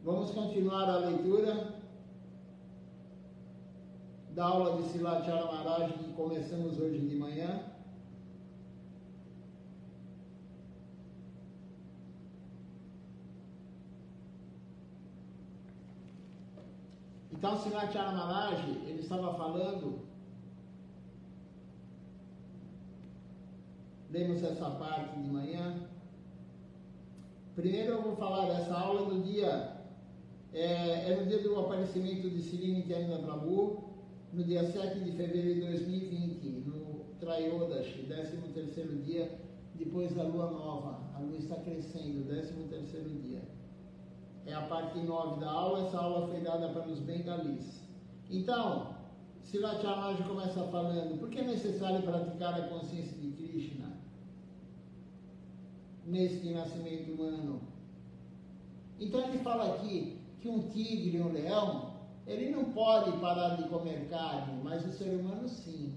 Vamos continuar a leitura da aula de Silachara Maharaj que começamos hoje de manhã. Então, Silachara Maharaj, ele estava falando, lemos essa parte de manhã. Primeiro eu vou falar dessa aula do dia, no dia do aparecimento de Sri Nityananda Prabhu, no dia 7 de fevereiro de 2020, no Trayodashi, 13º dia depois da lua nova. A lua está crescendo, 13º dia. É a parte 9 da aula. Essa aula foi dada para os bengalis. Então, Silachara Maharaj começa falando: por que é necessário praticar a consciência de Krishna nesse nascimento humano? Então ele fala aqui que um tigre, um leão, ele não pode parar de comer carne, mas o ser humano sim.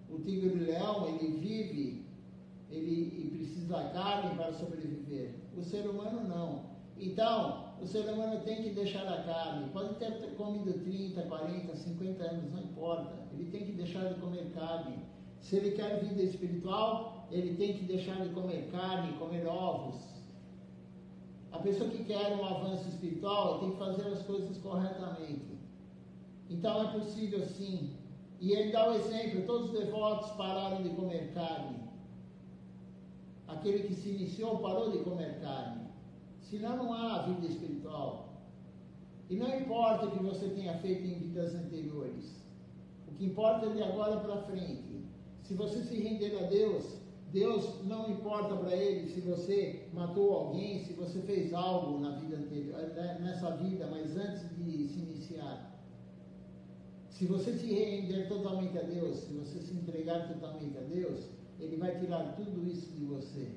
O tigre e o leão, ele vive, ele precisa da carne para sobreviver. O ser humano não. Então, o ser humano tem que deixar a carne. Pode ter comido 30, 40, 50 anos, não importa. Ele tem que deixar de comer carne. Se ele quer vida espiritual, ele tem que deixar de comer carne, comer ovos. A pessoa que quer um avanço espiritual tem que fazer as coisas corretamente. Então é possível sim. E ele dá o exemplo: todos os devotos pararam de comer carne. Aquele que se iniciou parou de comer carne. Senão não há vida espiritual. E não importa o que você tenha feito em vidas anteriores. O que importa é de agora para frente. Se você se render a Deus, Deus não importa para Ele se você matou alguém, se você fez algo na vida anterior, nessa vida, mas antes de se iniciar. Se você se render totalmente a Deus, se você se entregar totalmente a Deus, Ele vai tirar tudo isso de você.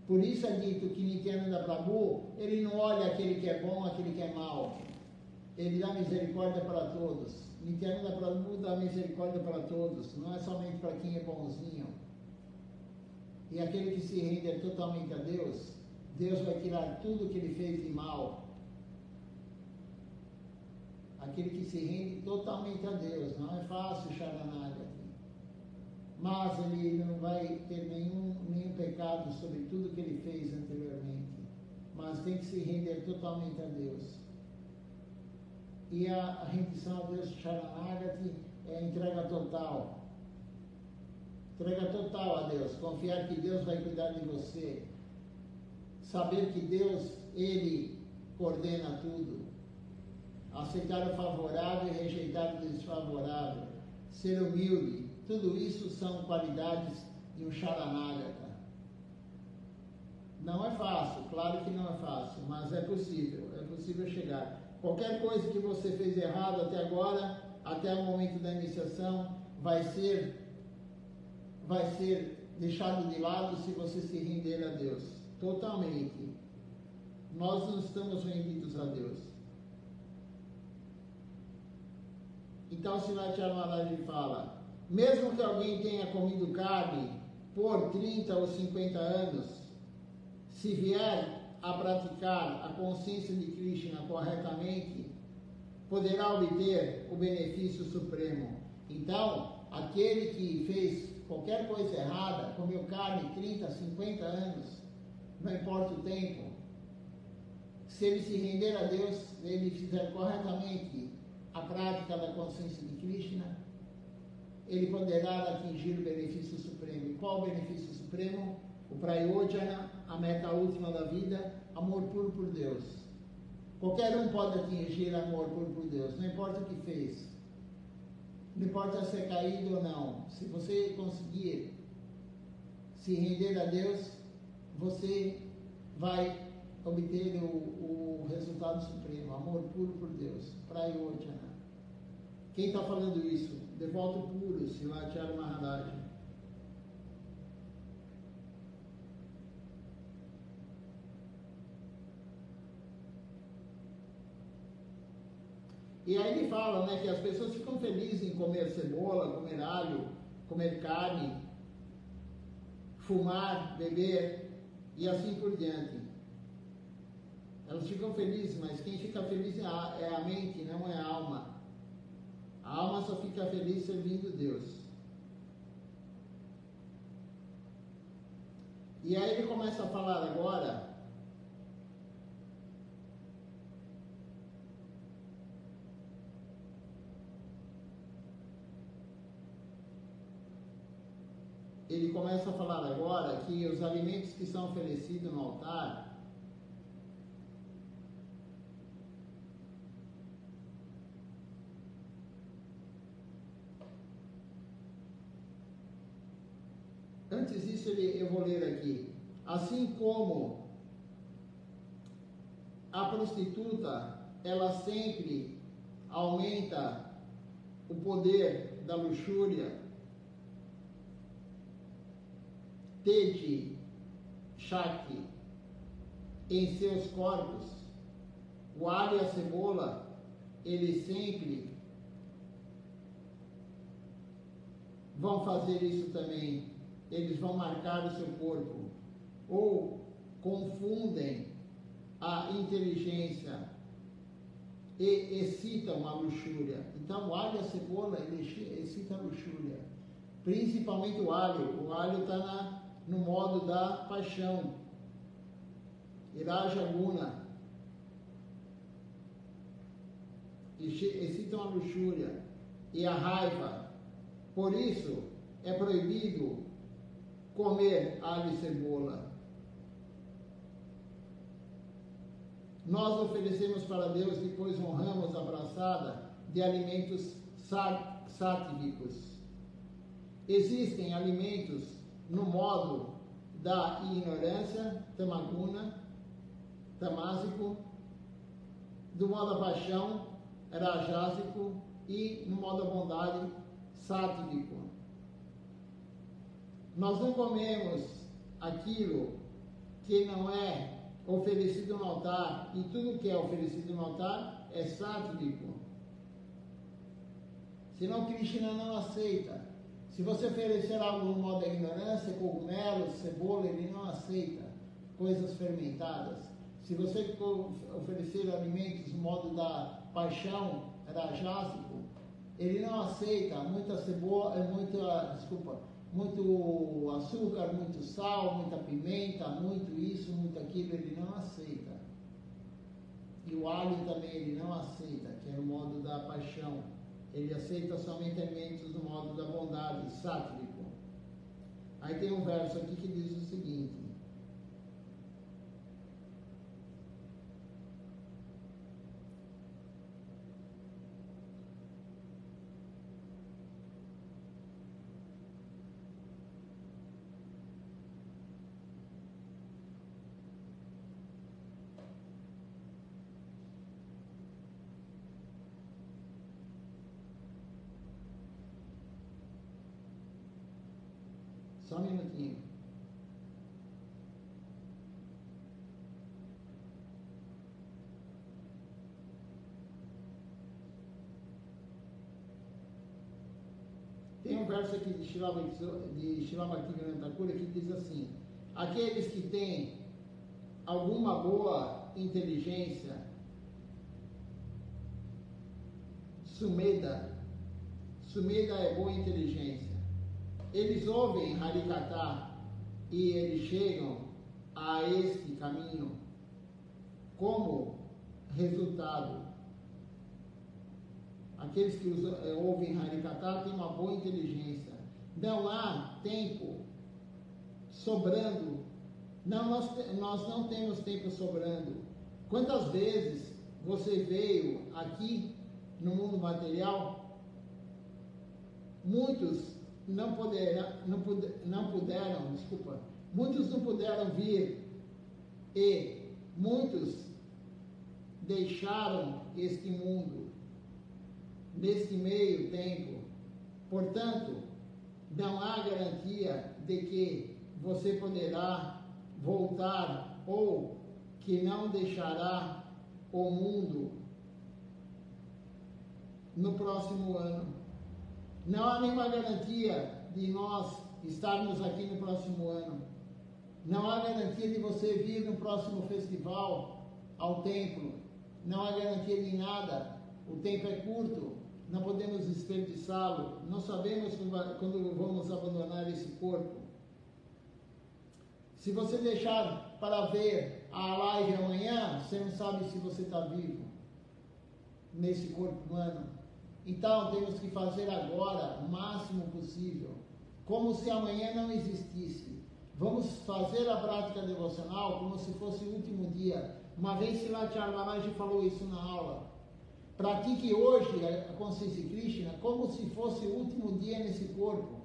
Por isso é dito que Nityananda Prabhu, ele não olha aquele que é bom, aquele que é mau. Ele dá misericórdia para todos. Nityananda Prabhu dá misericórdia para todos, não é somente para quem é bonzinho. E aquele que se rende totalmente a Deus, Deus vai tirar tudo que ele fez de mal. Aquele que se rende totalmente a Deus, não é fácil, Sharanagati. Mas ele não vai ter nenhum pecado sobre tudo que ele fez anteriormente. Mas tem que se render totalmente a Deus. E a rendição a Deus, Sharanagati, é a entrega total. Entrega total a Deus. Confiar que Deus vai cuidar de você. Saber que Deus, Ele coordena tudo. Aceitar o favorável e rejeitar o desfavorável. Ser humilde. Tudo isso são qualidades de um Sharanagata. Não é fácil, claro que não é fácil, mas é possível chegar. Qualquer coisa que você fez errado até agora, até o momento da iniciação, vai ser deixado de lado se você se render a Deus, totalmente. Nós não estamos rendidos a Deus. Então, Silachara Maharaj fala: mesmo que alguém tenha comido carne por 30 ou 50 anos, se vier a praticar a consciência de Krishna corretamente, poderá obter o benefício supremo. Então, aquele que fez qualquer coisa errada, comeu carne 30, 50 anos, não importa o tempo, se ele se render a Deus, ele fizer corretamente a prática da consciência de Krishna, ele poderá atingir o benefício supremo. E qual o benefício supremo? O Prayojana, a meta última da vida, amor puro por Deus. Qualquer um pode atingir amor puro por Deus, não importa o que fez. Não importa se é caído ou não. Se você conseguir se render a Deus, você vai obter o resultado supremo, amor puro por Deus, Prayojana. Quem está falando isso? Devoto puro, Silachara Maharaj. E aí ele fala, né, que as pessoas ficam felizes em comer cebola, comer alho, comer carne, fumar, beber e assim por diante. Elas ficam felizes, mas quem fica feliz é a mente, não é a alma. A alma só fica feliz servindo Deus. E aí ele começa a falar agora que os alimentos que são oferecidos no altar antes disso eu vou ler aqui. Assim como a prostituta, ela sempre aumenta o poder da luxúria, tede, charque em seus corpos, o alho e a cebola, eles sempre vão fazer isso também. Eles vão marcar o seu corpo, ou confundem a inteligência e excitam a luxúria. Então o alho e a cebola, ele excita a luxúria, principalmente o alho. O alho está no modo da paixão, Iraja Guna, excitam a luxúria e a raiva. Por isso é proibido comer alho e cebola. Nós oferecemos para Deus, depois honramos a braçada de alimentos sáttvicos. Existem alimentos no modo da ignorância, tamaguna, tamásico, do modo da paixão, rajásico, e no modo da bondade, sátvico. Nós não comemos aquilo que não é oferecido no altar, e tudo que é oferecido no altar é sátvico. Senão Krishna não aceita. Se você oferecer algo no modo da ignorância, cogumelos, cebola, ele não aceita. Coisas fermentadas. Se você oferecer alimentos no modo da paixão, rajásico, ele não aceita. Muita cebola, muito açúcar, muito sal, muita pimenta, muito isso, muito aquilo, ele não aceita. E o alho também ele não aceita, que é no modo da paixão. Ele aceita somente alimentos no modo da bondade, sátvico. Aí tem um verso aqui que diz o seguinte: só um minutinho. Tem um verso aqui de Srila Bhaktivinoda Thakur que diz assim: aqueles que têm alguma boa inteligência, sumeda é boa inteligência, eles ouvem Harikatha e eles chegam a este caminho. Como resultado, aqueles que ouvem Harikatha têm uma boa inteligência. Não há tempo sobrando. Não, nós não temos tempo sobrando. Quantas vezes você veio aqui no mundo material? Muitos muitos não puderam vir, e muitos deixaram este mundo neste meio tempo. Portanto, não há garantia de que você poderá voltar ou que não deixará o mundo no próximo ano. Não há nenhuma garantia de nós estarmos aqui no próximo ano. Não há garantia de você vir no próximo festival. ao templo, não há garantia de nada, o tempo é curto, não podemos desperdiçá-lo, não sabemos quando vamos abandonar esse corpo. Se você deixar para ver a live amanhã, você não sabe se você está vivo nesse corpo humano. Então temos que fazer agora o máximo possível, como se amanhã não existisse. Vamos fazer a prática devocional como se fosse o último dia. Uma vez Silatya Maharaj falou isso na aula. Pratique hoje a consciência Krishna como se fosse o último dia nesse corpo.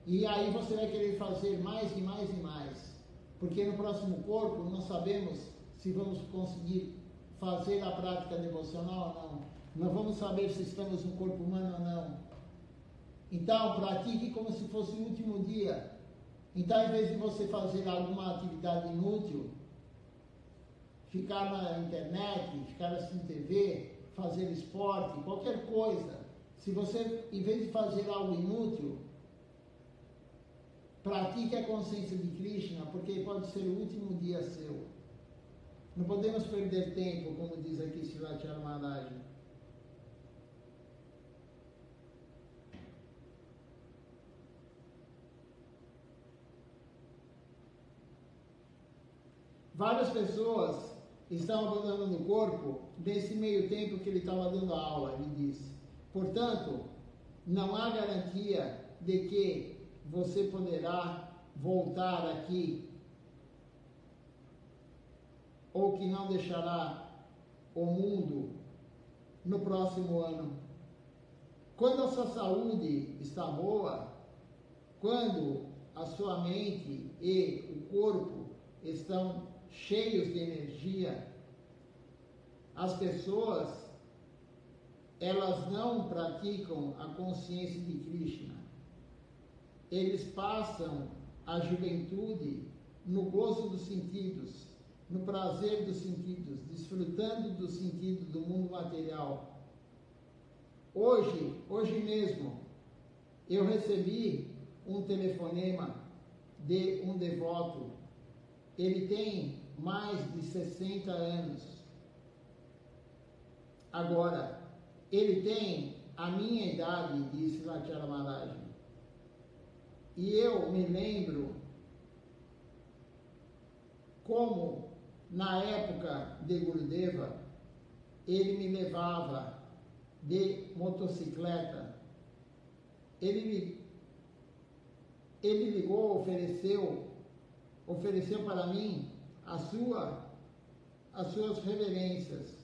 E aí você vai querer fazer mais e mais e mais. Porque no próximo corpo não sabemos se vamos conseguir fazer a prática devocional ou não. Não vamos saber se estamos no corpo humano ou não. Então, pratique como se fosse o último dia. Então, em vez de você fazer alguma atividade inútil, ficar na internet, ficar assistindo TV, fazer esporte, qualquer coisa, se você, em vez de fazer algo inútil, pratique a consciência de Krishna, porque pode ser o último dia seu. Não podemos perder tempo, como diz aqui Silatya Maharaj. Várias pessoas estão abandonando o corpo nesse meio tempo que ele estava dando a aula, ele disse. Portanto, não há garantia de que você poderá voltar aqui ou que não deixará o mundo no próximo ano. Quando a sua saúde está boa, quando a sua mente e o corpo estão cheios de energia, as pessoas, elas não praticam a consciência de Krishna. Eles passam a juventude no gozo dos sentidos, no prazer dos sentidos, desfrutando do sentido do mundo material. Hoje mesmo, eu recebi um telefonema de um devoto. Ele tem mais de 60 anos. Agora, ele tem a minha idade, disse Silatya Maharaj. E eu me lembro como, na época de Gurudeva, ele me levava de motocicleta. Ele ligou, ofereceu para mim as suas reverências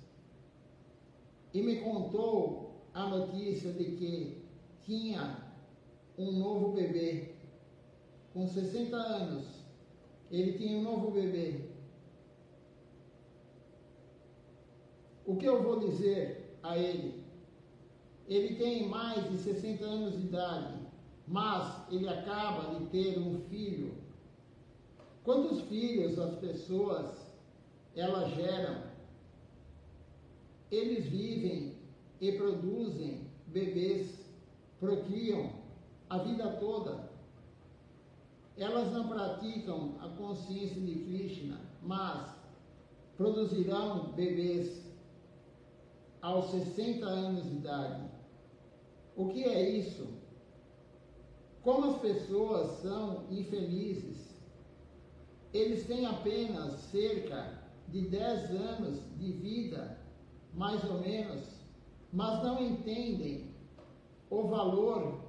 e me contou a notícia de que tinha um novo bebê. Com 60 anos, ele tinha um novo bebê. O que eu vou dizer a ele? Ele tem mais de 60 anos de idade, mas ele acaba de ter um filho. Quantos filhos as pessoas, elas geram? Eles vivem e produzem bebês, procriam a vida toda. Elas não praticam a consciência de Krishna, mas produzirão bebês aos 60 anos de idade. O que é isso? Como as pessoas são infelizes. Eles têm apenas cerca de 10 anos de vida, mais ou menos, mas não entendem o valor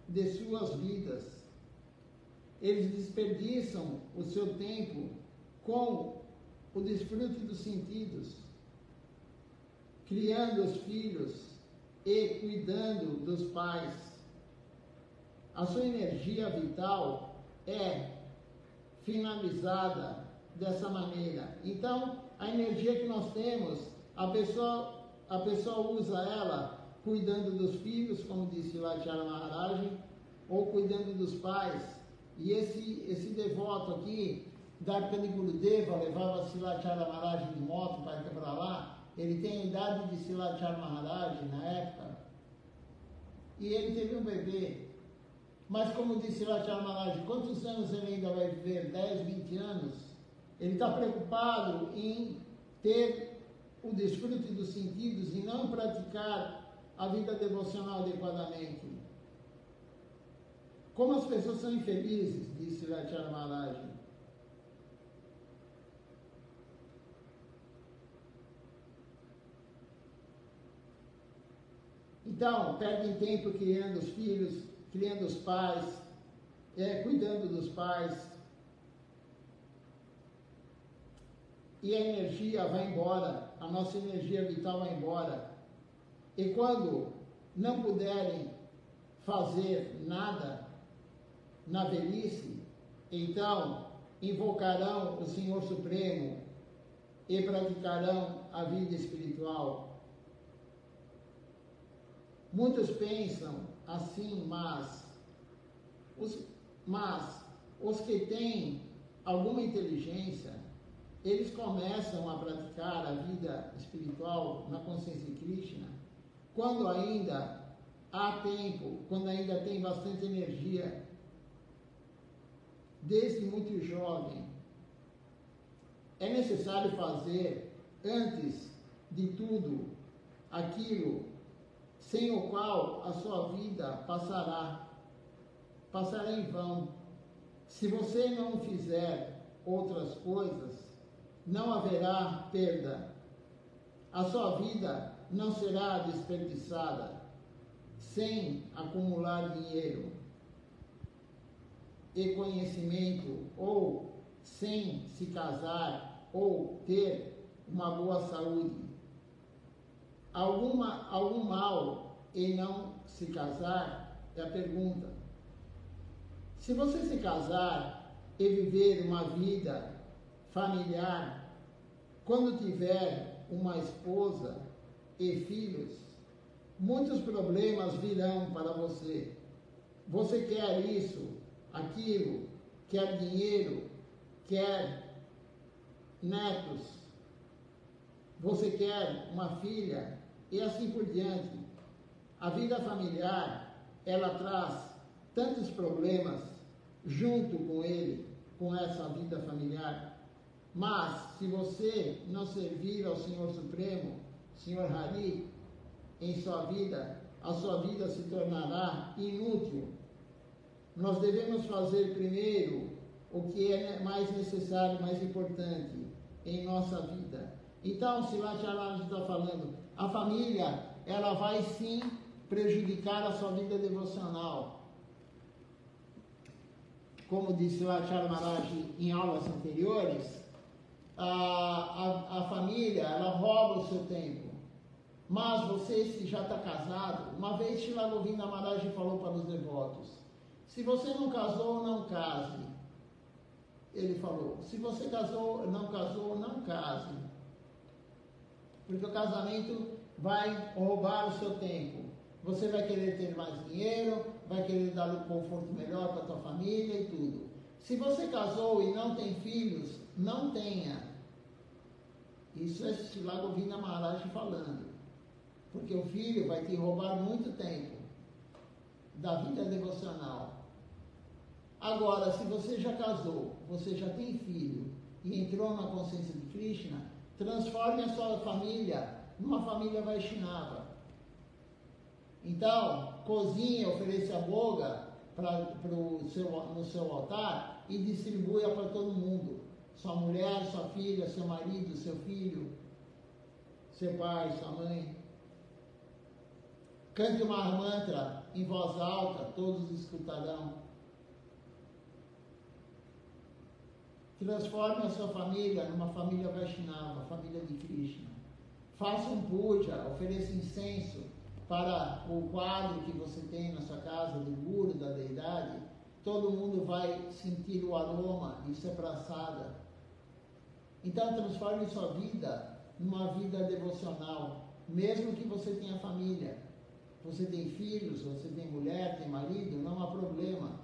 de suas vidas. Eles desperdiçam o seu tempo com o desfrute dos sentidos, criando os filhos e cuidando dos pais. A sua energia vital é finalizada dessa maneira. Então, a energia que nós temos, a pessoa usa ela cuidando dos filhos, como disse Silatya Maharaj, ou cuidando dos pais. E esse devoto aqui, da época de Gurudeva, levava Silatya Maharaj de moto para ir para lá. Ele tem a idade de Silatya Maharaj na época. E ele teve um bebê. Mas como disse Silatya Maharaj, quantos anos ele ainda vai viver? 10, 20 anos? Ele está preocupado em ter o desfrute dos sentidos e não praticar a vida devocional adequadamente. Como as pessoas são infelizes, disse Rachara Maharaj. Então, perdem tempo criando os filhos, criando os pais, cuidando dos pais. E a energia vai embora, a nossa energia vital vai embora. E quando não puderem fazer nada na velhice, então invocarão o Senhor Supremo e praticarão a vida espiritual. Muitos pensam assim, mas os que têm alguma inteligência, eles começam a praticar a vida espiritual na consciência de Krishna quando ainda há tempo, quando ainda tem bastante energia, desde muito jovem. É necessário fazer, antes de tudo, aquilo sem o qual a sua vida passará em vão. Se você não fizer outras coisas, não haverá perda. A sua vida não será desperdiçada sem acumular dinheiro e conhecimento, ou sem se casar, ou ter uma boa saúde. Algum mal em não se casar? É a pergunta. Se você se casar e viver uma vida familiar, quando tiver uma esposa e filhos, muitos problemas virão para você. Você quer isso, aquilo, quer dinheiro, quer netos, você quer uma filha, e assim por diante. A vida familiar, ela traz tantos problemas junto com ele, com essa vida familiar. Mas, se você não servir ao Senhor Supremo, Senhor Hari, em sua vida, a sua vida se tornará inútil. Nós devemos fazer primeiro o que é mais necessário, mais importante em nossa vida. Então, se lá está falando, a família, ela vai sim prejudicar a sua vida devocional. Como disse o Acharya Maharaj em aulas anteriores, a família, ela rouba o seu tempo. Mas você, se já está casado, uma vez Srila Govinda Maharaj falou para os devotos, se você não casou, não case. Ele falou, se você não casou, não case. Porque o casamento vai roubar o seu tempo. Você vai querer ter mais dinheiro, vai querer dar um conforto melhor para a tua família e tudo. Se você casou e não tem filhos, não tenha. Isso é Srila Govinda Maharaj falando. Porque o filho vai te roubar muito tempo da vida devocional. Agora, se você já casou, você já tem filho e entrou na consciência de Krishna, transforme a sua família numa família Vaishnava. Então, cozinhe, ofereça a boga no seu altar e distribua para todo mundo. Sua mulher, sua filha, seu marido, seu filho, seu pai, sua mãe. Cante uma mantra em voz alta, todos escutarão. Transforme a sua família numa família Vaishnava, família de Krishna. Faça um puja, ofereça incenso para o quadro que você tem na sua casa, do guru, da deidade. Todo mundo vai sentir o aroma, isso é prasada. Então transforme sua vida numa vida devocional, mesmo que você tenha família. Você tem filhos, você tem mulher, tem marido, não há problema.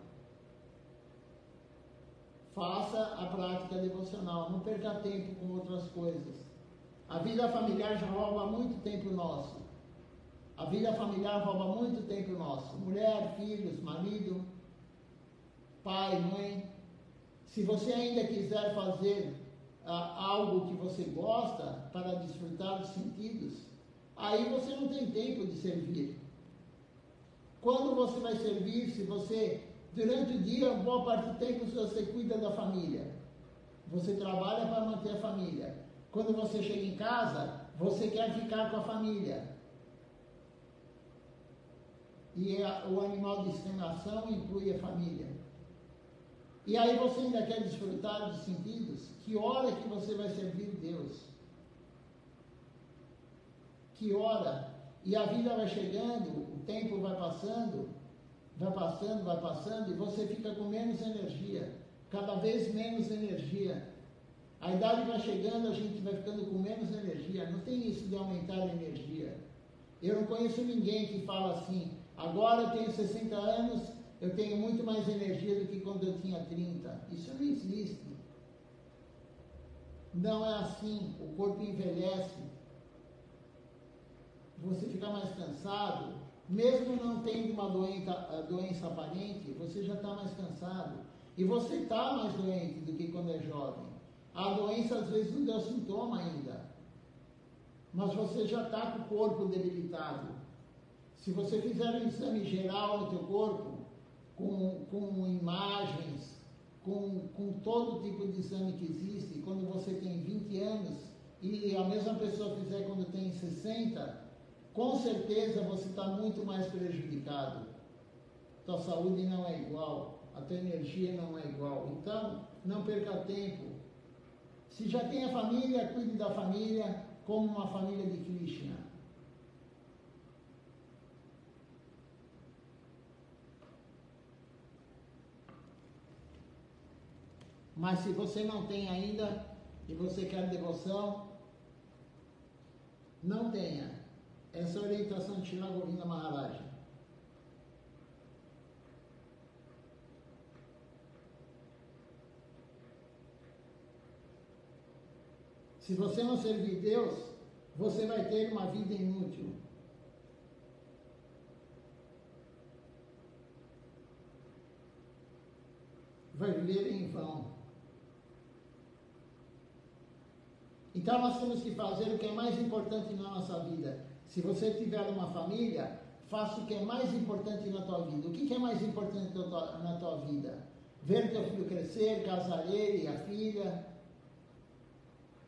Faça a prática devocional, não perca tempo com outras coisas. A vida familiar já rouba muito tempo nosso. A vida familiar rouba muito tempo nosso. Mulher, filhos, marido, pai, mãe. Se você ainda quiser fazer algo que você gosta para desfrutar dos sentidos, aí você não tem tempo de servir. Quando você vai servir, se você, durante o dia, boa parte do tempo, você cuida da família. Você trabalha para manter a família. Quando você chega em casa, você quer ficar com a família. E o animal de estimação inclui a família. E aí você ainda quer desfrutar dos sentidos? Que hora que você vai servir Deus? Que hora? E a vida vai chegando, o tempo vai passando, e você fica com menos energia, cada vez menos energia. A idade vai chegando, a gente vai ficando com menos energia. Não tem isso de aumentar a energia. Eu não conheço ninguém que fala assim, agora eu tenho 60 anos, eu tenho muito mais energia do que quando eu tinha 30. Isso não existe. Não é assim. O corpo envelhece. Você fica mais cansado. Mesmo não tendo uma doença aparente, você já está mais cansado. E você está mais doente do que quando é jovem. A doença às vezes não deu sintoma ainda. Mas você já está com o corpo debilitado. Se você fizer um exame geral no teu corpo, com imagens, com todo tipo de exame que existe, quando você tem 20 anos e a mesma pessoa fizer quando tem 60, com certeza você está muito mais prejudicado. Tua saúde não é igual, a tua energia não é igual. Então, não perca tempo. Se já tem a família, cuide da família como uma família de Krishna. Mas se você não tem ainda e você quer devoção, não tenha. Essa é a orientação de Srila Govinda Maharaj. Se você não servir Deus, você vai ter uma vida inútil. Vai viver em vão. Então nós temos que fazer o que é mais importante na nossa vida. Se você tiver uma família, faça o que é mais importante na tua vida. O que é mais importante na tua vida? Ver teu filho crescer, casar ele e a filha,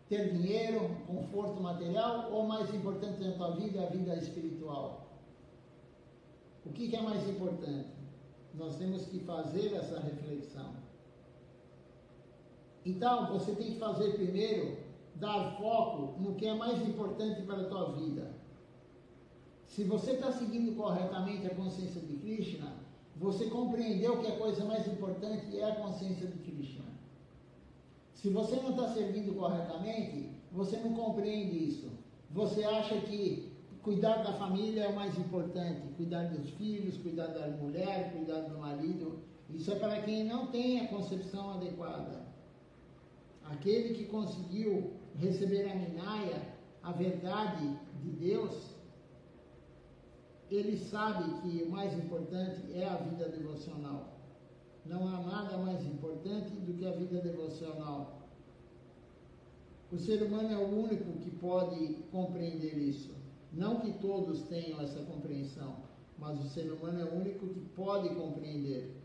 ter dinheiro, conforto material, ou mais importante na tua vida é a vida espiritual? O que é mais importante? Nós temos que fazer essa reflexão. Então, você tem que fazer primeiro, dar foco no que é mais importante para a tua vida. Se você está seguindo corretamente a consciência de Krishna, você compreendeu que a coisa mais importante é a consciência de Krishna. Se você não está servindo corretamente, você não compreende isso. Você acha que cuidar da família é o mais importante, cuidar dos filhos, cuidar da mulher, cuidar do marido. Isso é para quem não tem a concepção adequada. Aquele que conseguiu receber a Minaya, a verdade de Deus, ele sabe que o mais importante é a vida devocional. Não há nada mais importante do que a vida devocional. O ser humano é o único que pode compreender isso. Não que todos tenham essa compreensão, mas o ser humano é o único que pode compreender.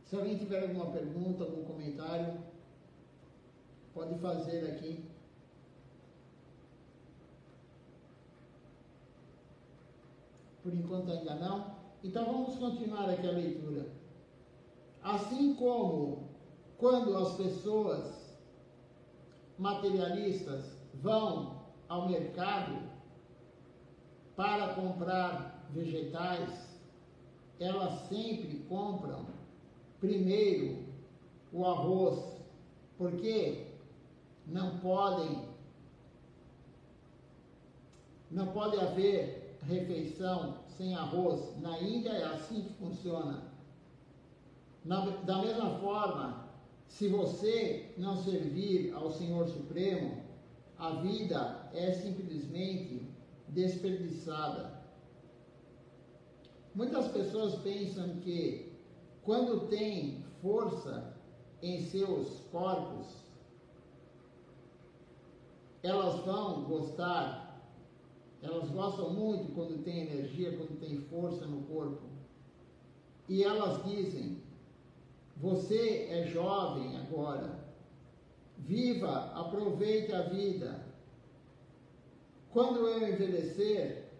Se alguém tiver alguma pergunta, algum comentário, pode fazer aqui. Por enquanto ainda não. Então vamos continuar aqui a leitura. Assim como quando as pessoas materialistas vão ao mercado para comprar vegetais, elas sempre compram primeiro o arroz, porque não pode haver refeição sem arroz. Na Índia é assim que funciona. Da mesma forma, se você não servir ao Senhor Supremo, a vida é simplesmente desperdiçada. Muitas pessoas pensam que quando tem força, em seus corpos, elas vão gostar, elas gostam muito quando tem energia, quando tem força no corpo. E elas dizem: você é jovem agora, viva, aproveite a vida. Quando eu envelhecer,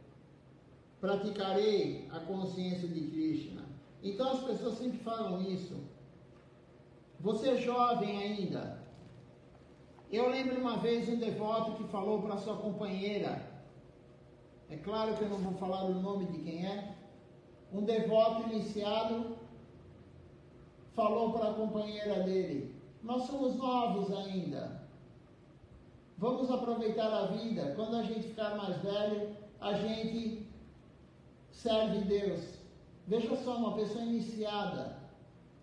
praticarei a consciência de Krishna. Então as pessoas sempre falam isso. Você é jovem ainda. Eu lembro uma vez um devoto que falou para sua companheira, é claro que eu não vou falar o nome de quem é, um devoto iniciado falou para a companheira dele: nós somos novos ainda, vamos aproveitar a vida, quando a gente ficar mais velho, a gente serve Deus. Veja só, uma pessoa iniciada,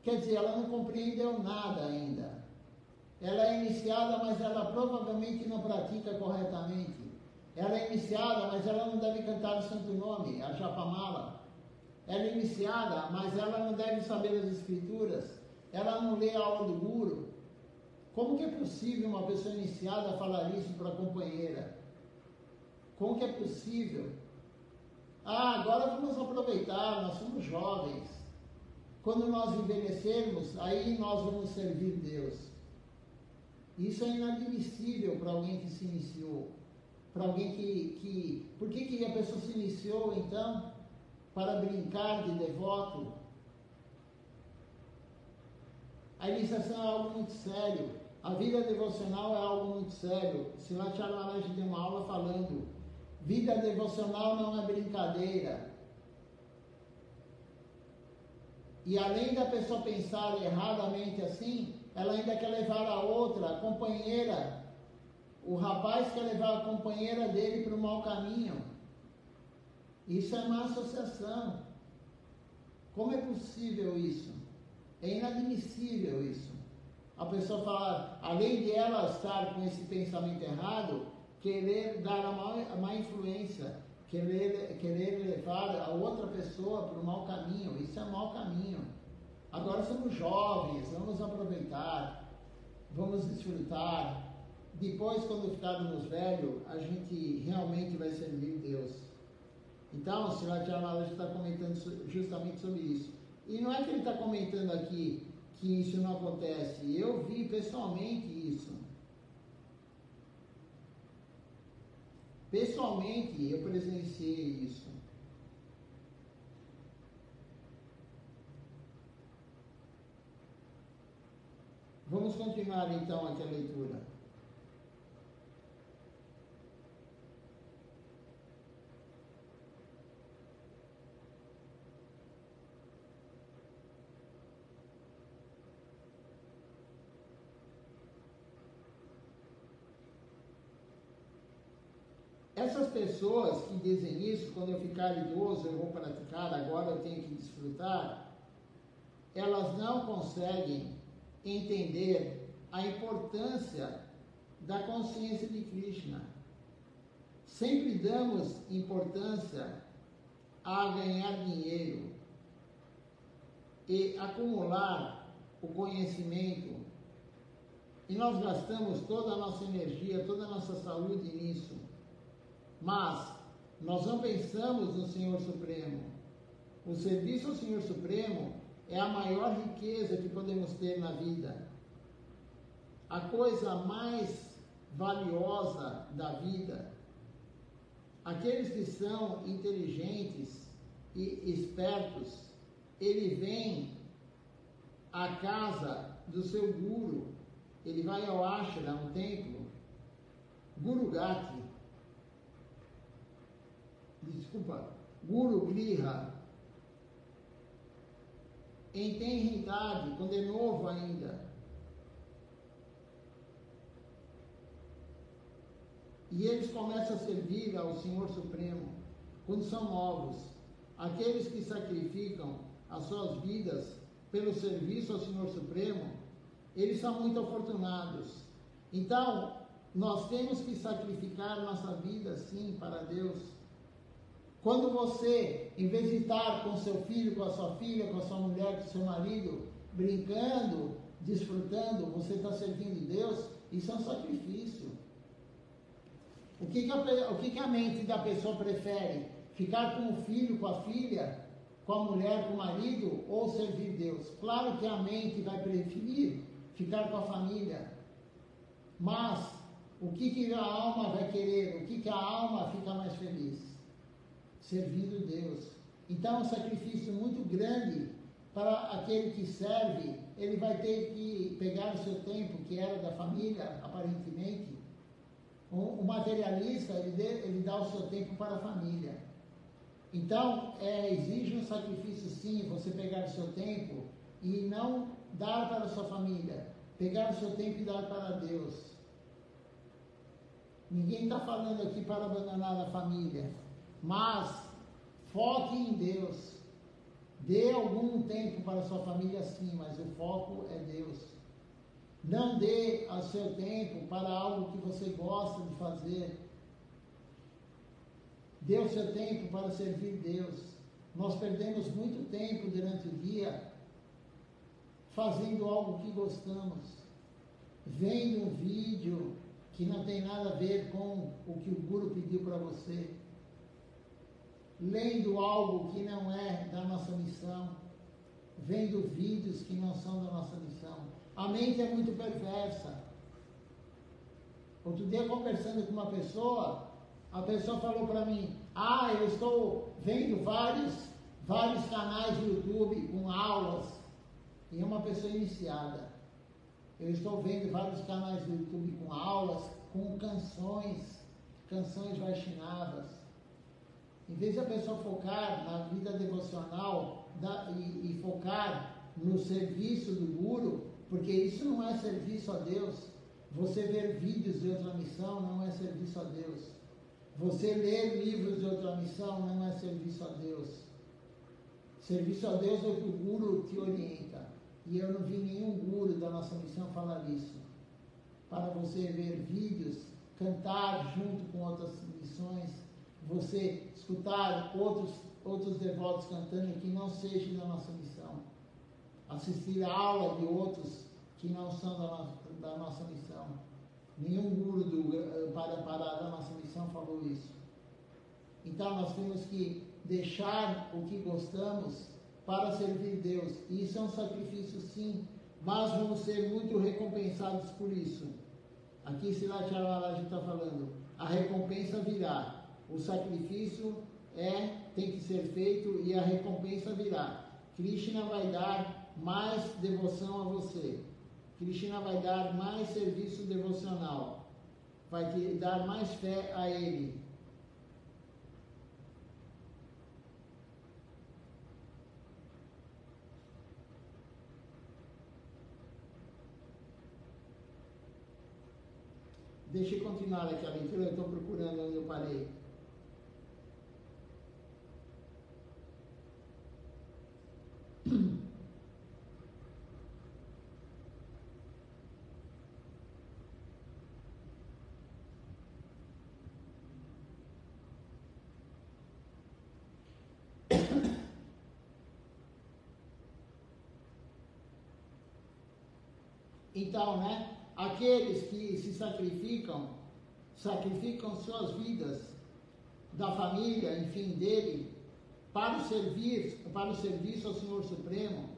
quer dizer, ela não compreendeu nada ainda. Ela é iniciada, mas ela provavelmente não pratica corretamente. Ela é iniciada, mas ela não deve cantar o santo nome, a Japamala. Ela é iniciada, mas ela não deve saber as escrituras. Ela não lê a aula do guru. Como que é possível uma pessoa iniciada falar isso para a companheira? Como que é possível? Agora vamos aproveitar, nós somos jovens. Quando nós envelhecermos, aí nós vamos servir Deus. Isso é inadmissível para alguém que se iniciou. Para alguém que... Por que a pessoa se iniciou, então? Para brincar de devoto? A iniciação é algo muito sério. A vida devocional é algo muito sério. Srila Maharaj deu uma aula falando: vida devocional não é brincadeira. E além da pessoa pensar erradamente assim, ela ainda quer levar a outra, a companheira. O rapaz quer levar a companheira dele para o mau caminho. Isso é má associação. Como é possível isso? É inadmissível isso. A pessoa fala, além de ela estar com esse pensamento errado, querer dar a má influência, querer levar a outra pessoa para o mau caminho. Isso é mau caminho. Agora somos jovens, vamos aproveitar, vamos desfrutar. Depois, quando ficarmos velhos, a gente realmente vai servir Deus. Então, o Srila Maharaj está comentando justamente sobre isso. E não é que ele está comentando aqui que isso não acontece. Eu vi pessoalmente isso. Pessoalmente, eu presenciei isso. Vamos continuar então aqui a leitura. Essas pessoas que dizem isso, quando eu ficar idoso eu vou praticar, agora eu tenho que desfrutar, elas não conseguem entender a importância da consciência de Krishna. Sempre damos importância a ganhar dinheiro e acumular o conhecimento, e nós gastamos toda a nossa energia, toda a nossa saúde nisso. Mas nós não pensamos no Senhor Supremo. O serviço ao Senhor Supremo é a maior riqueza que podemos ter na vida. A coisa mais valiosa da vida. Aqueles que são inteligentes e espertos, ele vem à casa do seu guru, ele vai ao ashram, um templo, Guru Gati, Guru Griha, em tenridade, quando é novo ainda. E eles começam a servir ao Senhor Supremo quando são novos. Aqueles que sacrificam as suas vidas pelo serviço ao Senhor Supremo, eles são muito afortunados. Então, nós temos que sacrificar nossa vida, sim, para Deus. Quando você, em vez de estar com seu filho, com a sua filha, com a sua mulher, com seu marido, brincando, desfrutando, você está servindo Deus, isso é um sacrifício. O que a mente da pessoa prefere? Ficar com o filho, com a filha, com a mulher, com o marido, ou servir Deus? Claro que a mente vai preferir ficar com a família, mas o que a alma vai querer? O que a alma fica mais feliz? Servindo Deus. Então é um sacrifício muito grande para aquele que serve. Ele vai ter que pegar o seu tempo, que era da família, aparentemente. O materialista, ele dá o seu tempo para a família. Então, exige um sacrifício, sim, você pegar o seu tempo e não dar para a sua família. Pegar o seu tempo e dar para Deus. Ninguém está falando aqui para abandonar a família, mas foque em Deus. Dê algum tempo para a sua família, sim, mas o foco é Deus. Não dê o seu tempo para algo que você gosta de fazer. Dê o seu tempo para servir Deus. Nós perdemos muito tempo durante o dia fazendo algo que gostamos, vendo um vídeo que não tem nada a ver com o que o guru pediu para você, lendo algo que não é da nossa missão, vendo vídeos que não são da nossa missão. A mente é muito perversa. Outro dia, conversando com uma pessoa, a pessoa falou para mim: eu estou vendo vários canais do YouTube com aulas, e é uma pessoa iniciada. Eu estou vendo vários canais do YouTube com aulas, com canções Vaishnavas. Em vez de a pessoa focar na vida devocional e focar no serviço do Guru, porque isso não é serviço a Deus. Você ver vídeos de outra missão não é serviço a Deus. Você ler livros de outra missão não é serviço a Deus. Serviço a Deus é o que o Guru te orienta. E eu não vi nenhum Guru da nossa missão falar isso. Para você ver vídeos, cantar junto com outras missões, você escutar outros devotos cantando que não seja da nossa missão. Assistir a aula de outros que não são da nossa missão. Nenhum guru para da nossa missão falou isso. Então nós temos que deixar o que gostamos para servir Deus. Isso é um sacrifício, sim, mas vamos ser muito recompensados por isso. Aqui Silat Maharaj está falando, a recompensa virá. O sacrifício tem que ser feito e a recompensa virá. Krishna vai dar mais devoção a você. Krishna vai dar mais serviço devocional. Vai te dar mais fé a Ele. Deixa eu continuar aqui a leitura, eu estou procurando onde eu parei. Então, aqueles que se sacrificam suas vidas, da família, enfim, dele, para o serviço ao Senhor Supremo,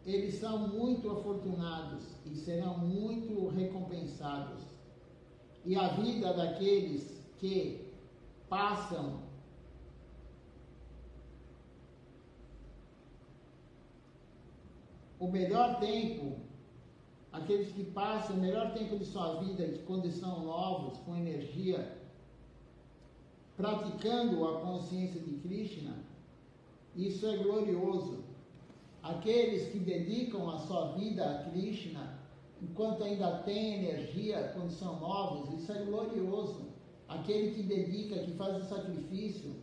eles são muito afortunados e serão muito recompensados. E a vida daqueles que passam o melhor tempo, aqueles que passam o melhor tempo de sua vida, de condição novos, com energia, praticando a consciência de Krishna, isso é glorioso. Aqueles que dedicam a sua vida a Krishna, enquanto ainda tem energia, condição novos, isso é glorioso. Aquele que dedica, que faz o sacrifício,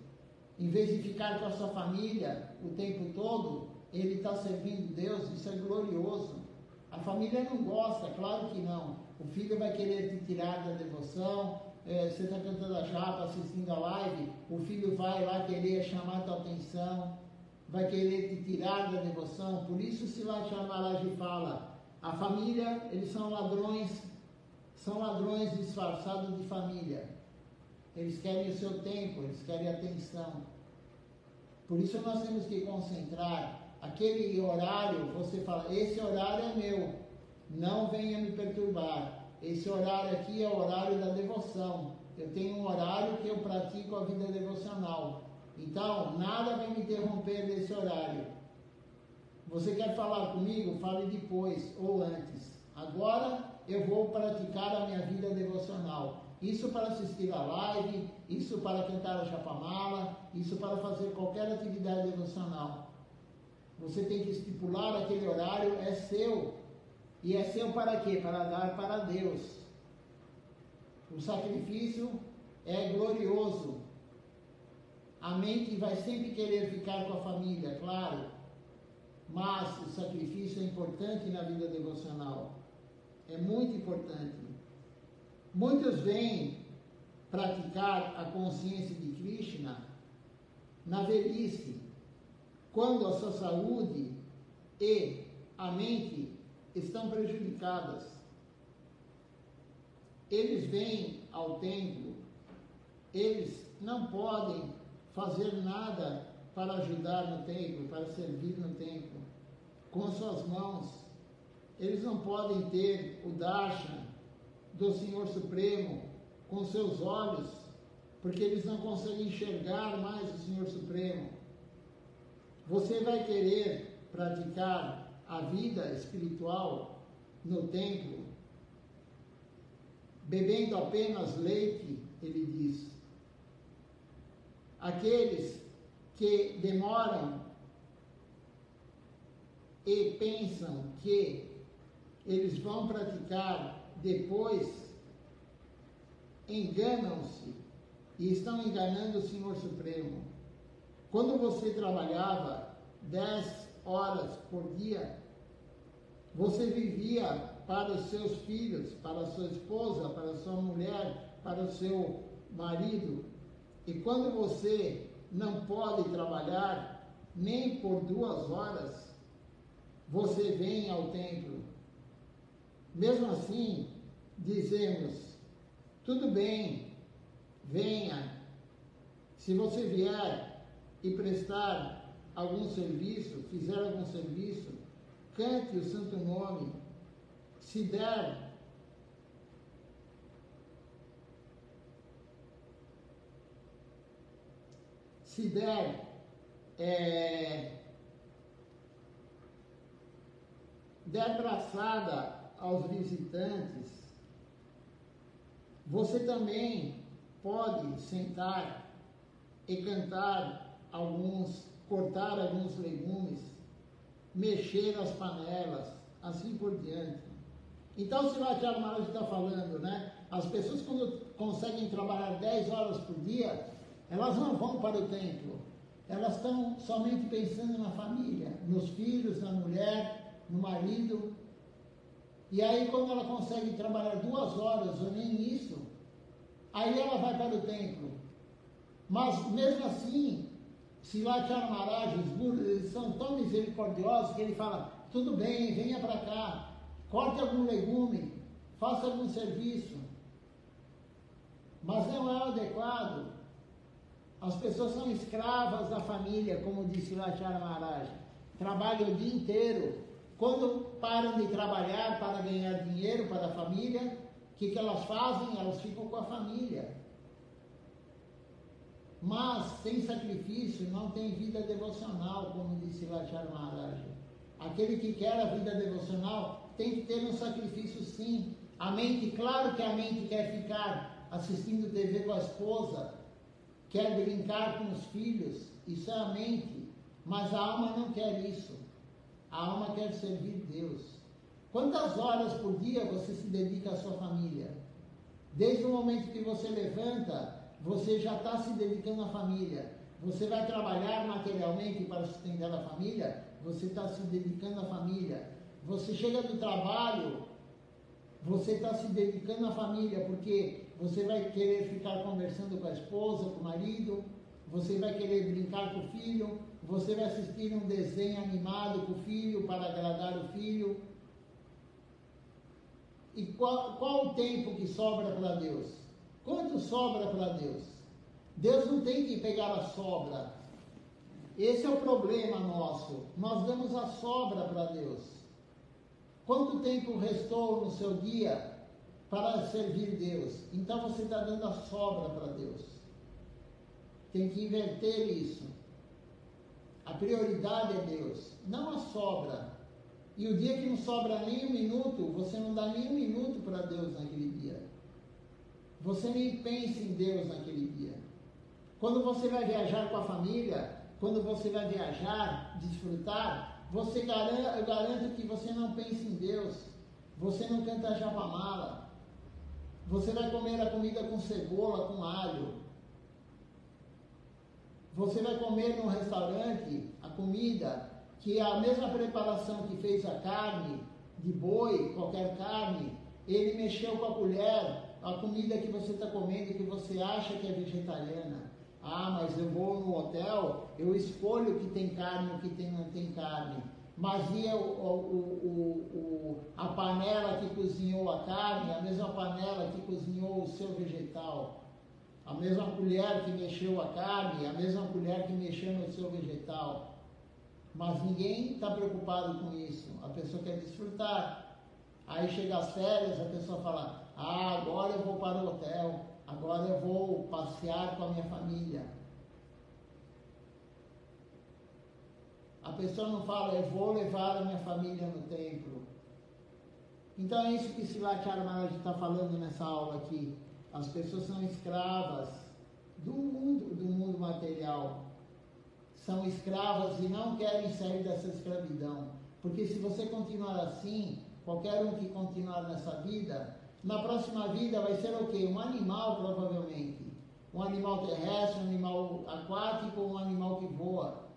em vez de ficar com a sua família o tempo todo, ele está servindo Deus, isso é glorioso. A família não gosta, claro que não. O filho vai querer te tirar da devoção, você está cantando a japa, assistindo a live, o filho vai lá querer chamar a tua atenção. vai querer te tirar da devoção. Por isso Siddhartha Maharaj fala, a família, eles são ladrões disfarçados de família. Eles querem o seu tempo, eles querem atenção. Por isso nós temos que concentrar. Aquele horário, você fala, esse horário é meu, não venha me perturbar. Esse horário aqui é o horário da devoção. Eu tenho um horário que eu pratico a vida devocional. Então, nada vai me interromper desse horário. Você quer falar comigo? Fale depois ou antes. Agora eu vou praticar a minha vida devocional. Isso para assistir a live, isso para cantar a Japamala, isso para fazer qualquer atividade devocional. Você tem que estipular aquele horário, é seu. E é seu para quê? Para dar para Deus. O sacrifício é glorioso. A mente vai sempre querer ficar com a família, claro. Mas o sacrifício é importante na vida devocional. É muito importante. Muitos vêm praticar a consciência de Krishna na velhice, quando a sua saúde e a mente estão prejudicadas. Eles vêm ao templo, eles não podem fazer nada para ajudar no templo, para servir no templo, com suas mãos. Eles não podem ter o darshan do Senhor Supremo com seus olhos, porque eles não conseguem enxergar mais o Senhor Supremo. Você vai querer praticar a vida espiritual no templo, bebendo apenas leite, ele diz. Aqueles que demoram e pensam que eles vão praticar depois, enganam-se e estão enganando o Senhor Supremo. Quando você trabalhava 10 horas por dia, você vivia para os seus filhos, para a sua esposa, para a sua mulher, para o seu marido. E quando você não pode trabalhar nem por 2 horas, você vem ao templo. Mesmo assim, dizemos, tudo bem, venha. Se você vier e prestar algum serviço, fizer algum serviço, cante o santo nome. Se der braçada aos visitantes, você também pode sentar e cantar cortar alguns legumes, mexer as panelas, assim por diante. Então, se o Thiago Maharaj está falando, né? As pessoas, quando conseguem trabalhar 10 horas por dia, elas não vão para o templo. Elas estão somente pensando na família, nos filhos, na mulher, no marido. E aí, quando ela consegue trabalhar 2 horas, ou nem isso, aí ela vai para o templo. Mas, mesmo assim, Siddhartha Maharaj, os gurus, eles são tão misericordiosos que ele fala, tudo bem, venha para cá, corte algum legume, faça algum serviço. Mas não é o adequado. As pessoas são escravas da família, como disse Siddhartha Maharaj. Trabalham o dia inteiro. Quando param de trabalhar para ganhar dinheiro para a família, o que elas fazem? Elas ficam com a família. Mas, sem sacrifício, não tem vida devocional, como disse Siddhartha Maharaj. Aquele que quer a vida devocional tem que ter um sacrifício, sim. A mente, claro que a mente quer ficar assistindo TV com a esposa, quer brincar com os filhos, isso é a mente. Mas a alma não quer isso. A alma quer servir Deus. Quantas horas por dia você se dedica à sua família? Desde o momento que você levanta, você já está se dedicando à família. Você vai trabalhar materialmente para sustentar a família, você está se dedicando à família. Você chega do trabalho, você está se dedicando à família, porque você vai querer ficar conversando com a esposa, com o marido. você vai querer brincar com o filho, você vai assistir um desenho animado com o filho para agradar o filho. E qual o tempo que sobra para Deus? Quanto sobra para Deus? Deus não tem que pegar a sobra. Esse é o problema nosso. Nós damos a sobra para Deus. Quanto tempo restou no seu dia para servir Deus? Então você está dando a sobra para Deus. Tem que inverter isso. A prioridade é Deus, não a sobra. E o dia que não sobra nem um minuto, você não dá nem um minuto para Deus naquele dia. Você nem pensa em Deus naquele dia. Quando você vai viajar com a família, quando você vai viajar, desfrutar, eu garanto que você não pensa em Deus. Você não canta japamala. Você vai comer a comida com cebola, com alho. Você vai comer num restaurante a comida que é a mesma preparação que fez a carne de boi, qualquer carne, ele mexeu com a colher, a comida que você está comendo, que você acha que é vegetariana. Ah, mas eu vou no hotel, eu escolho o que tem carne e o que não tem carne. Mas e a panela que cozinhou a carne, a mesma panela que cozinhou o seu vegetal? A mesma colher que mexeu a carne, a mesma colher que mexeu no seu vegetal. Mas ninguém está preocupado com isso. A pessoa quer desfrutar. Aí chega as férias, a pessoa fala, agora eu vou para o hotel, agora eu vou passear com a minha família. A pessoa não fala, eu vou levar a minha família no templo. Então é isso que Silatya Maharaj está falando nessa aula aqui. As pessoas são escravas do mundo material. São escravas e não querem sair dessa escravidão. Porque se você continuar assim, qualquer um que continuar nessa vida, na próxima vida vai ser o quê? Um animal, provavelmente. Um animal terrestre, um animal aquático, um animal que voa.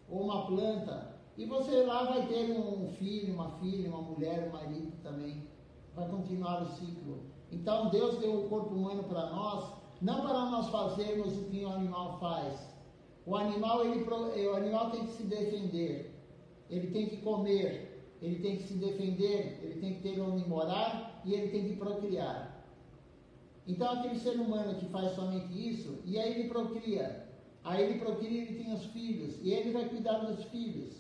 Ou uma planta. E você lá vai ter um filho, uma filha, uma mulher, um marido também. Vai continuar o ciclo. Então Deus deu o corpo humano para nós, não para nós fazermos o que o animal faz. O animal tem que se defender, ele tem que comer, ele tem que se defender, ele tem que ter onde morar e ele tem que procriar. Então aquele ser humano que faz somente isso, e aí ele procria, ele tem os filhos, e ele vai cuidar dos filhos.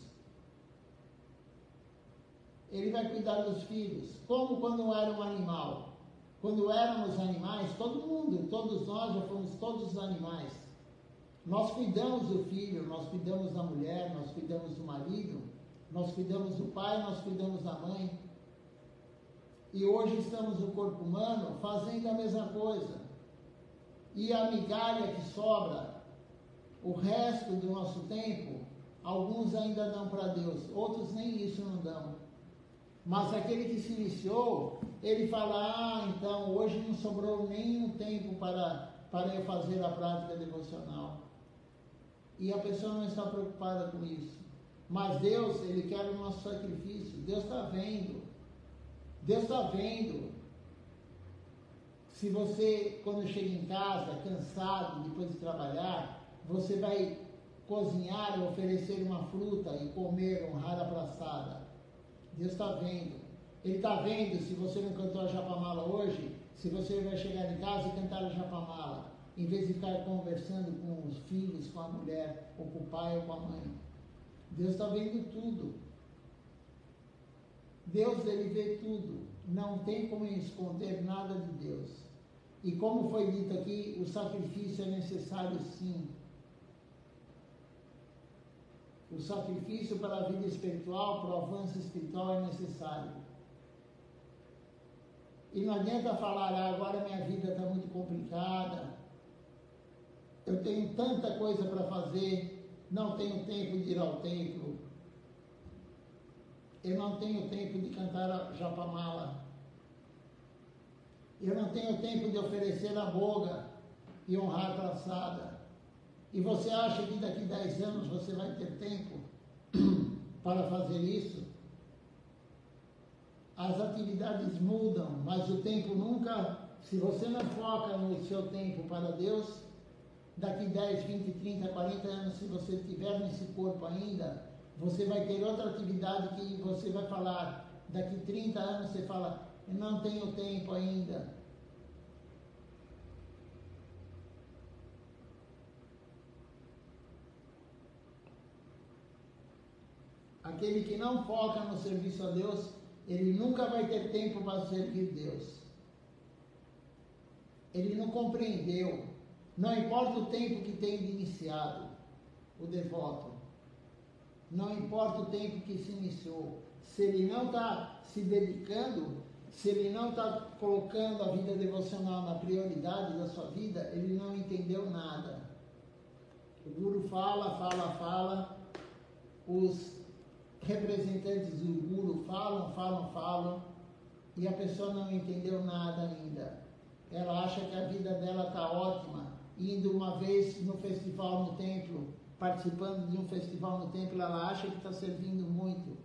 Ele vai cuidar dos filhos, como quando era um animal. Quando éramos animais, todos nós já fomos todos animais. Nós cuidamos do filho, nós cuidamos da mulher, nós cuidamos do marido, nós cuidamos do pai, nós cuidamos da mãe. E hoje estamos no corpo humano fazendo a mesma coisa. E a migalha que sobra, o resto do nosso tempo, alguns ainda dão para Deus, outros nem isso não dão. Mas aquele que se iniciou, ele fala, então hoje não sobrou nenhum tempo para eu fazer a prática devocional. E a pessoa não está preocupada com isso. Mas Deus, Ele quer o nosso sacrifício. Deus está vendo. Deus está vendo. Se você, quando chega em casa, cansado, depois de trabalhar, você vai cozinhar, oferecer uma fruta e comer, honrar a praçada. Deus está vendo. Ele está vendo se você não cantou a japamala hoje, se você vai chegar em casa e cantar a japamala, em vez de ficar conversando com os filhos, com a mulher, ou com o pai, ou com a mãe. Deus está vendo tudo. Deus, Ele vê tudo. Não tem como esconder nada de Deus. E como foi dito aqui, o sacrifício é necessário sim. O sacrifício para a vida espiritual, para o avanço espiritual é necessário. E não adianta falar, agora minha vida está muito complicada, eu tenho tanta coisa para fazer, não tenho tempo de ir ao templo, eu não tenho tempo de cantar a japamala, eu não tenho tempo de oferecer a boga e honrar a praçada. E você acha que daqui 10 anos você vai ter tempo para fazer isso? As atividades mudam, mas o tempo nunca, se você não foca no seu tempo para Deus, daqui 10, 20, 30, 40 anos, se você estiver nesse corpo ainda, você vai ter outra atividade que você vai falar. Daqui 30 anos você fala, eu não tenho tempo ainda. Aquele que não foca no serviço a Deus, ele nunca vai ter tempo para servir Deus. Ele não compreendeu. Não importa o tempo que tem de iniciado o devoto. Não importa o tempo que se iniciou. Se ele não está se dedicando, se ele não está colocando a vida devocional na prioridade da sua vida, ele não entendeu nada. O Guru fala, os representantes do Guru falam, e a pessoa não entendeu nada ainda. Ela acha que a vida dela está ótima, indo uma vez no festival no templo, participando de um festival no templo, ela acha que está servindo muito.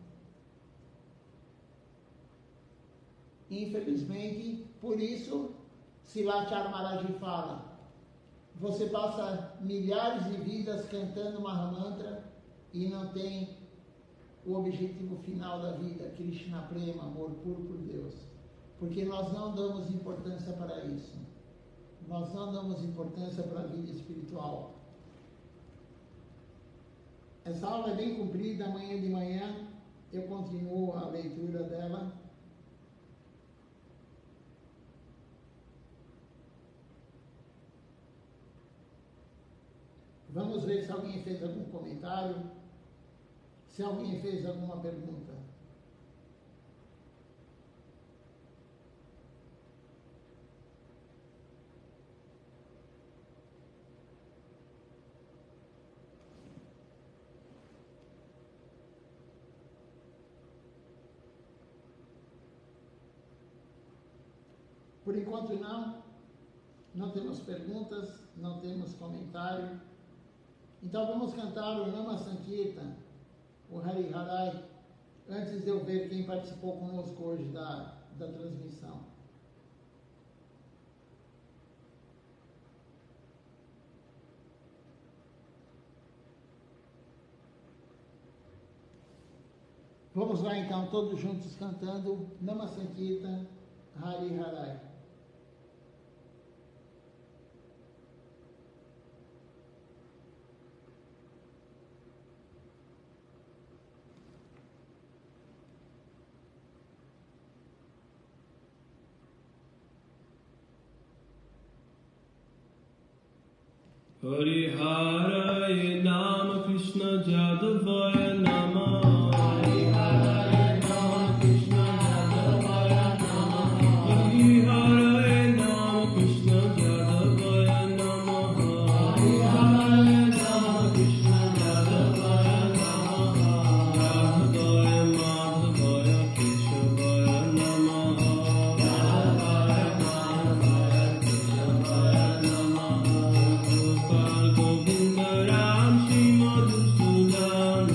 Infelizmente, por isso, Silachar Maharaj fala, você passa milhares de vidas cantando Mahamantra e não tem o objetivo final da vida, Krishna Prema, amor puro por Deus. Porque nós não damos importância para isso. Nós não damos importância para a vida espiritual. Essa aula é bem comprida, amanhã de manhã eu continuo a leitura dela. Vamos ver se alguém fez algum comentário, se alguém fez alguma pergunta. Por enquanto não temos perguntas, não temos comentário. Então vamos cantar o Nama Sankirtan, o Hari Harai, antes de eu ver quem participou conosco hoje da transmissão. Vamos lá então, todos juntos cantando Nama Sankirtan, Hari Harai. Hari Hare Nama Krishna Jadavaya Nama. Hari Hare Nama Krishna Jadavaya Nama. Hari Hare Nama Krishna Jadavaya Nama. Hari Hare Nama Krishna Jadavaya Nama. Jadavaya Madhavaya Keshavaya Nama. Jadavaya Madhavaya Keshavaya Nama. Govinda Ram Shri Madhusudan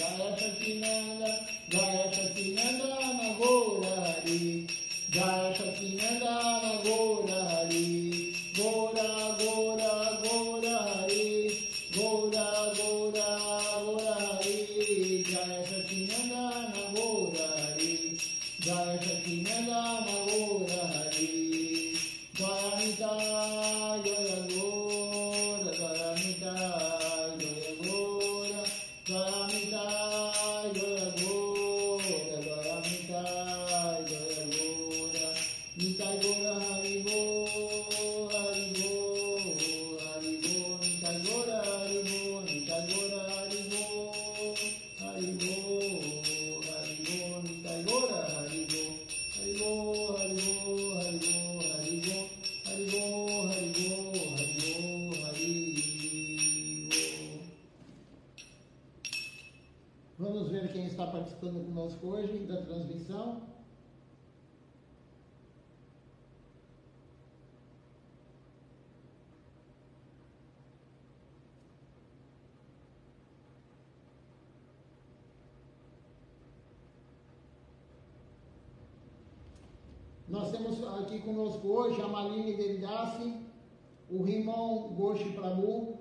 Jaya Satinanda, Jaya Satinanda Gaurari, Jaya Satinanda Gaurari, Gora Gora Gaurari, Gora Gora Gaurari, Jaya Satinanda Gaurari, Jaya Satinanda Gaurari, Jaya Nita Jaya Gora, Jaya Nita Jaya Gora, Jaya Nita Jaya Gora, Jaya Nita Jaya Gora, Nita Gora Hari Bo, Hari Bo, Hari Bo, Nita Gora Hari Bo, Nita Gora Hari Bo, Hari Bo, Hari Bo, Nita Gora Hari Bo, Hari Bo, Hari Bo, Hari Bo, Hari Bo, Hari Bo, Hari Bo, Hari Bo, Hari Bo. Vamos ver quem está participando conosco hoje da transmissão. Nós temos aqui conosco hoje a Malini Devidasi, o Rimon Ghosh Prabhu,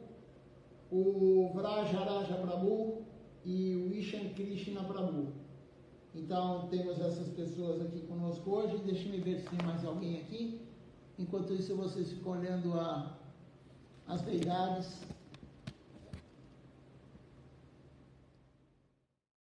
o Vrajaraja Prabhu e o Ishan Krishna Prabhu. Então temos essas pessoas aqui conosco hoje. Deixa-me ver se tem mais alguém aqui. Enquanto isso vocês ficam olhando as deidades.